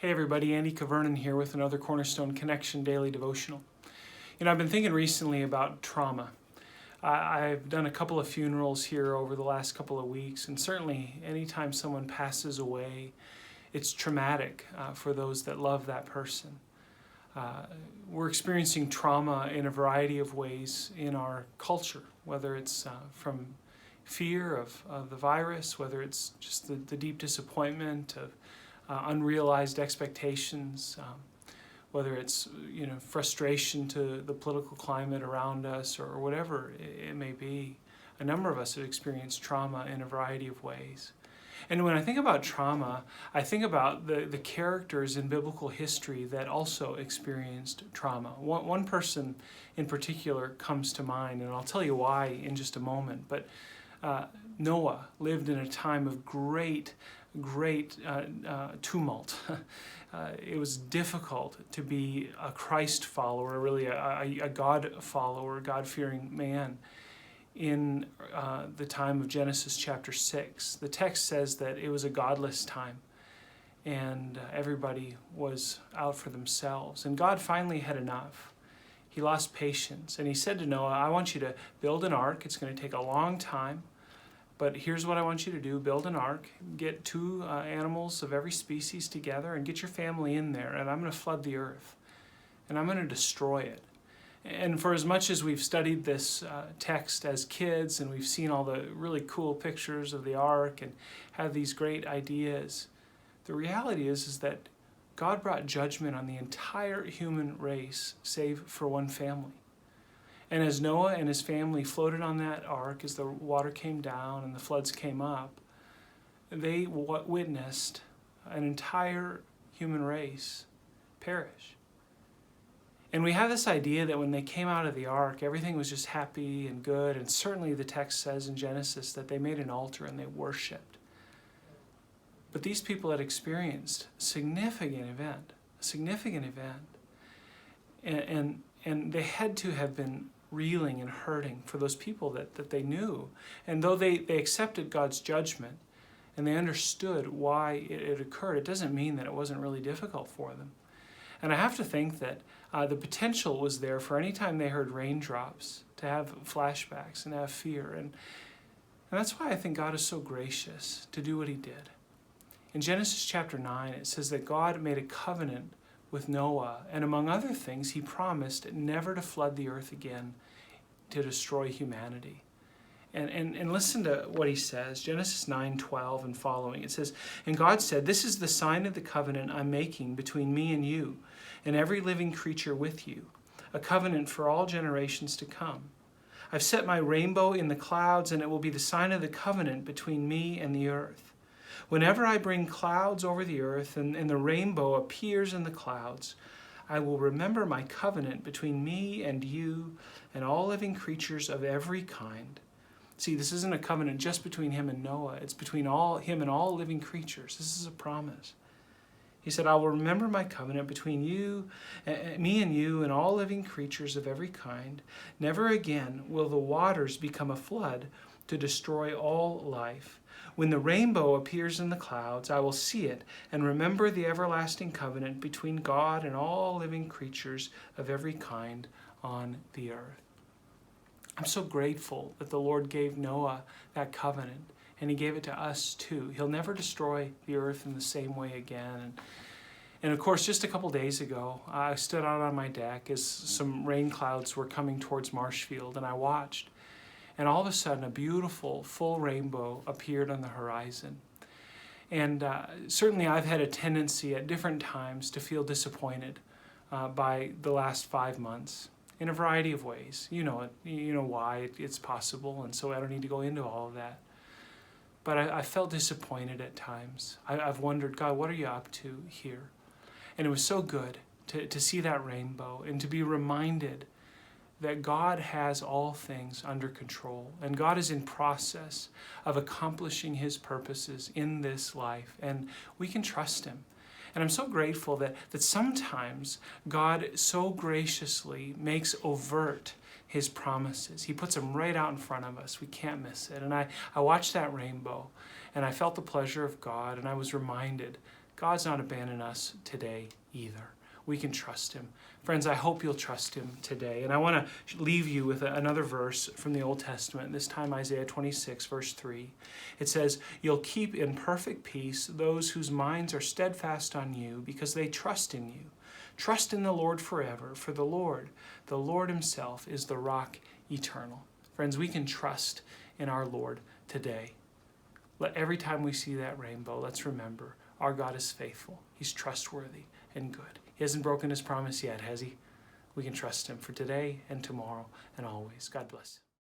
Hey everybody, Andy Cavernan here with another Cornerstone Connection Daily Devotional. I've been thinking recently about trauma. I've done a couple of funerals here over the last couple of weeks, and certainly anytime someone passes away, it's traumatic for those that love that person. We're experiencing trauma in a variety of ways in our culture, whether it's from fear of the virus, whether it's just the deep disappointment of unrealized expectations, whether it's frustration to the political climate around us or whatever it may be. A number of us have experienced trauma in a variety of ways. And when I think about trauma, I think about the characters in biblical history that also experienced trauma. One person in particular comes to mind, and I'll tell you why in just a moment. But Noah lived in a time of great tumult. It was difficult to be a Christ follower, really a God follower, God-fearing man in the time of Genesis chapter 6. The text says that it was a godless time and everybody was out for themselves. And God finally had enough. He lost patience and he said to Noah, I want you to build an ark. It's going to take a long time. But here's what I want you to do. Build an ark, get two animals of every species together and get your family in there. And I'm going to flood the earth and I'm going to destroy it. And for as much as we've studied this text as kids and we've seen all the really cool pictures of the ark and have these great ideas, the reality is that God brought judgment on the entire human race save for one family. And as Noah and his family floated on that ark, as the water came down and the floods came up, they witnessed an entire human race perish. And we have this idea that when they came out of the ark, everything was just happy and good. And certainly the text says in Genesis that they made an altar and they worshiped. But these people had experienced a significant event. And they had to have been reeling and hurting for those people that they knew. And though they accepted God's judgment and they understood why it occurred, it doesn't mean that it wasn't really difficult for them. And I have to think that the potential was there for any time they heard raindrops to have flashbacks and have fear. And that's why I think God is so gracious to do what he did. In Genesis chapter 9, it says that God made a covenant with Noah, and among other things, he promised never to flood the earth again to destroy humanity. And listen to what he says, Genesis 9:12 and following. It says, and God said, this is the sign of the covenant I'm making between me and you and every living creature with you, a covenant for all generations to come. I've set my rainbow in the clouds, and it will be the sign of the covenant between me and the earth. Whenever I bring clouds over the earth and the rainbow appears in the clouds, I will remember my covenant between me and you and all living creatures of every kind. See, this isn't a covenant just between him and Noah. It's between him and all living creatures. This is a promise. He said, I will remember my covenant between me and you and all living creatures of every kind. Never again will the waters become a flood to destroy all life. When the rainbow appears in the clouds, I will see it and remember the everlasting covenant between God and all living creatures of every kind on the earth. I'm so grateful that the Lord gave Noah that covenant, and he gave it to us too. He'll never destroy the earth in the same way again. And of course, just a couple days ago, I stood out on my deck as some rain clouds were coming towards Marshfield, and I watched. And all of a sudden, a beautiful, full rainbow appeared on the horizon. And certainly I've had a tendency at different times to feel disappointed by the last 5 months in a variety of ways. You know it. You know why it's possible, and so I don't need to go into all of that. But I felt disappointed at times. I've wondered, God, what are you up to here? And it was so good to see that rainbow and to be reminded that God has all things under control, and God is in process of accomplishing his purposes in this life, and we can trust him. And I'm so grateful that sometimes God so graciously makes overt his promises. He puts them right out in front of us. We can't miss it. And I watched that rainbow, and I felt the pleasure of God, and I was reminded God's not abandoning us today either. We can trust him. Friends, I hope you'll trust him today. And I want to leave you with another verse from the Old Testament, this time Isaiah 26, verse 3. It says, "You'll keep in perfect peace those whose minds are steadfast on you because they trust in you. Trust in the Lord forever, for the Lord himself is the rock eternal." Friends, we can trust in our Lord today. Every time we see that rainbow, let's remember our God is faithful. He's trustworthy and good. He hasn't broken his promise yet, has he? We can trust him for today and tomorrow and always. God bless.